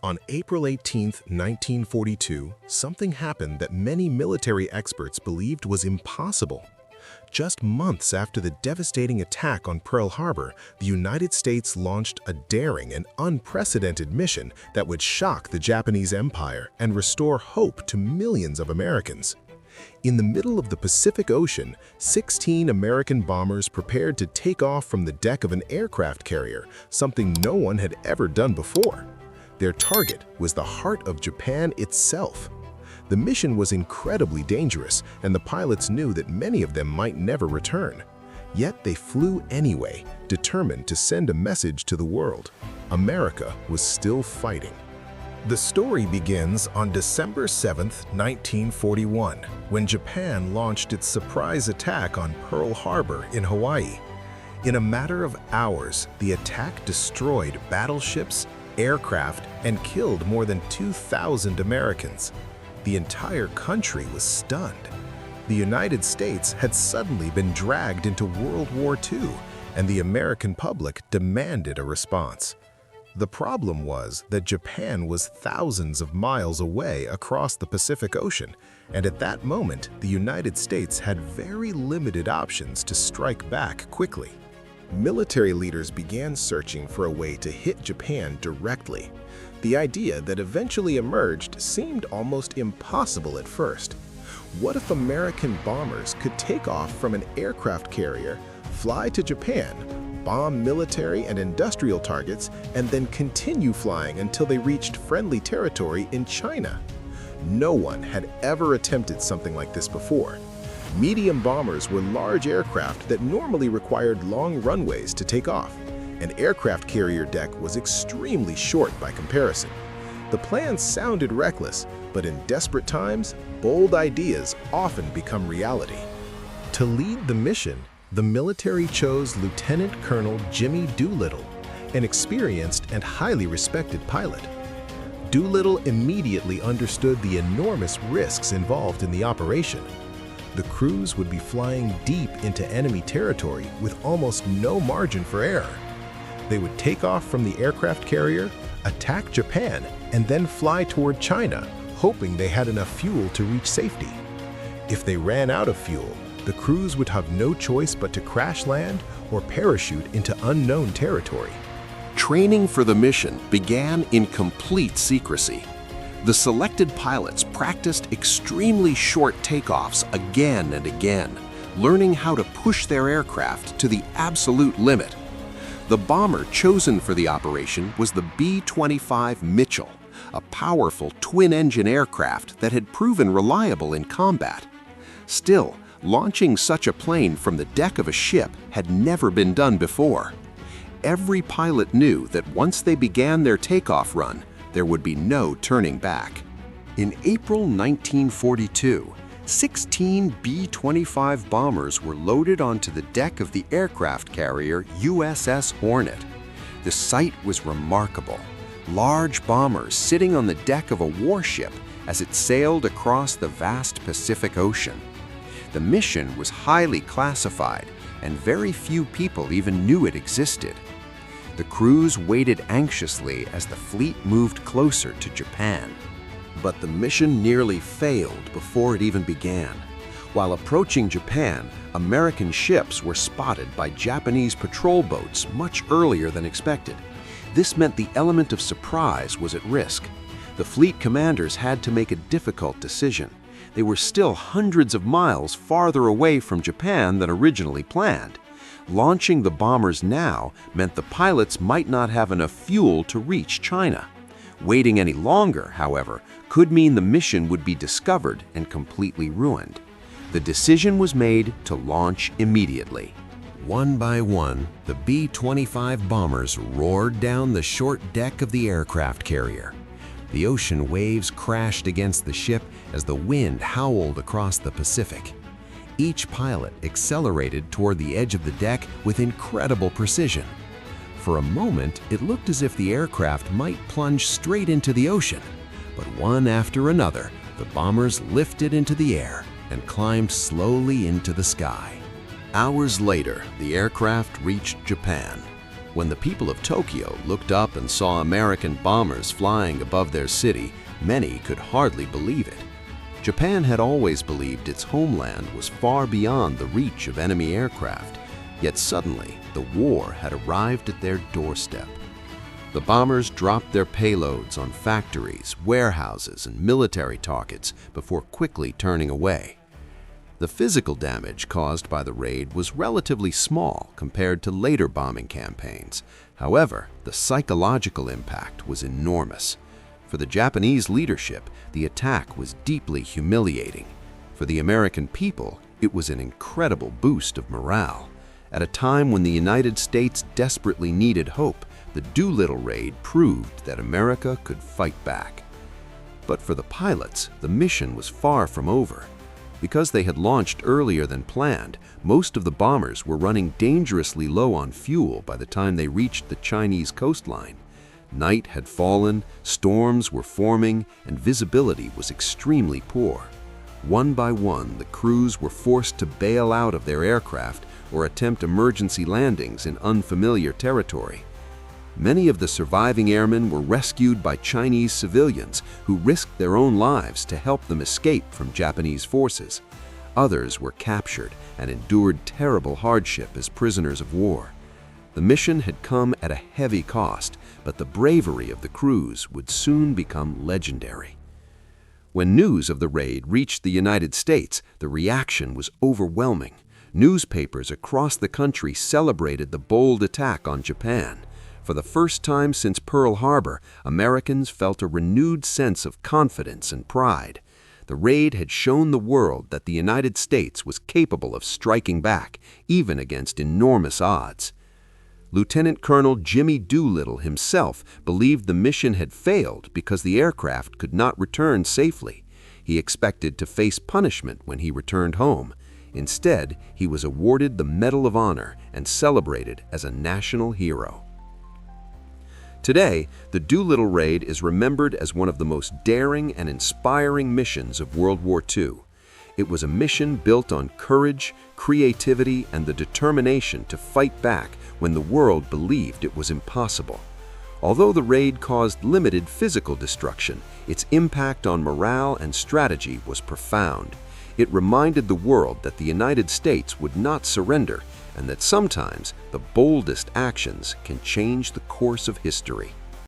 On April 18, 1942, something happened that many military experts believed was impossible. Just months after the devastating attack on Pearl Harbor, the United States launched a daring and unprecedented mission that would shock the Japanese Empire and restore hope to millions of Americans. In the middle of the Pacific Ocean, 16 American bombers prepared to take off from the deck of an aircraft carrier, something no one had ever done before. Their target was the heart of Japan itself. The mission was incredibly dangerous, and the pilots knew that many of them might never return. Yet they flew anyway, determined to send a message to the world. America was still fighting. The story begins on December 7, 1941, when Japan launched its surprise attack on Pearl Harbor in Hawaii. In a matter of hours, the attack destroyed battleships, aircraft, and killed more than 2,000 Americans. The entire country was stunned. The United States had suddenly been dragged into World War II, and the American public demanded a response. The problem was that Japan was thousands of miles away across the Pacific Ocean, and at that moment, the United States had very limited options to strike back quickly. Military leaders began searching for a way to hit Japan directly. The idea that eventually emerged seemed almost impossible at first. What if American bombers could take off from an aircraft carrier, fly to Japan, bomb military and industrial targets, and then continue flying until they reached friendly territory in China? No one had ever attempted something like this before. Medium bombers were large aircraft that normally required long runways to take off. An aircraft carrier deck was extremely short by comparison. The plan sounded reckless, but in desperate times, bold ideas often become reality. To lead the mission, the military chose Lieutenant Colonel Jimmy Doolittle, an experienced and highly respected pilot. Doolittle immediately understood the enormous risks involved in the operation. The crews would be flying deep into enemy territory with almost no margin for error. They would take off from the aircraft carrier, attack Japan, and then fly toward China, hoping they had enough fuel to reach safety. If they ran out of fuel, the crews would have no choice but to crash land or parachute into unknown territory. Training for the mission began in complete secrecy. The selected pilots practiced extremely short takeoffs again and again, learning how to push their aircraft to the absolute limit. The bomber chosen for the operation was the B-25 Mitchell, a powerful twin-engine aircraft that had proven reliable in combat. Still, launching such a plane from the deck of a ship had never been done before. Every pilot knew that once they began their takeoff run, there would be no turning back. In April 1942, 16 B-25 bombers were loaded onto the deck of the aircraft carrier USS Hornet. The sight was remarkable. Large bombers sitting on the deck of a warship as it sailed across the vast Pacific Ocean. The mission was highly classified, and very few people even knew it existed. The crews waited anxiously as the fleet moved closer to Japan. But the mission nearly failed before it even began. While approaching Japan, American ships were spotted by Japanese patrol boats much earlier than expected. This meant the element of surprise was at risk. The fleet commanders had to make a difficult decision. They were still hundreds of miles farther away from Japan than originally planned. Launching the bombers now meant the pilots might not have enough fuel to reach China. Waiting any longer, however, could mean the mission would be discovered and completely ruined. The decision was made to launch immediately. One by one, the B-25 bombers roared down the short deck of the aircraft carrier. The ocean waves crashed against the ship as the wind howled across the Pacific. Each pilot accelerated toward the edge of the deck with incredible precision. For a moment, it looked as if the aircraft might plunge straight into the ocean, but one after another, the bombers lifted into the air and climbed slowly into the sky. Hours later, the aircraft reached Japan. When the people of Tokyo looked up and saw American bombers flying above their city, many could hardly believe it. Japan had always believed its homeland was far beyond the reach of enemy aircraft, yet suddenly the war had arrived at their doorstep. The bombers dropped their payloads on factories, warehouses, and military targets before quickly turning away. The physical damage caused by the raid was relatively small compared to later bombing campaigns. However, the psychological impact was enormous. For the Japanese leadership, the attack was deeply humiliating. For the American people, it was an incredible boost of morale. At a time when the United States desperately needed hope, the Doolittle Raid proved that America could fight back. But for the pilots, the mission was far from over. Because they had launched earlier than planned, most of the bombers were running dangerously low on fuel by the time they reached the Chinese coastline. Night had fallen, storms were forming, and visibility was extremely poor. One by one, the crews were forced to bail out of their aircraft or attempt emergency landings in unfamiliar territory. Many of the surviving airmen were rescued by Chinese civilians who risked their own lives to help them escape from Japanese forces. Others were captured and endured terrible hardship as prisoners of war. The mission had come at a heavy cost, but the bravery of the crews would soon become legendary. When news of the raid reached the United States, the reaction was overwhelming. Newspapers across the country celebrated the bold attack on Japan. For the first time since Pearl Harbor, Americans felt a renewed sense of confidence and pride. The raid had shown the world that the United States was capable of striking back, even against enormous odds. Lieutenant Colonel Jimmy Doolittle himself believed the mission had failed because the aircraft could not return safely. He expected to face punishment when he returned home. Instead, he was awarded the Medal of Honor and celebrated as a national hero. Today, the Doolittle Raid is remembered as one of the most daring and inspiring missions of World War II. It was a mission built on courage, creativity, and the determination to fight back when the world believed it was impossible. Although the raid caused limited physical destruction, its impact on morale and strategy was profound. It reminded the world that the United States would not surrender and that sometimes the boldest actions can change the course of history.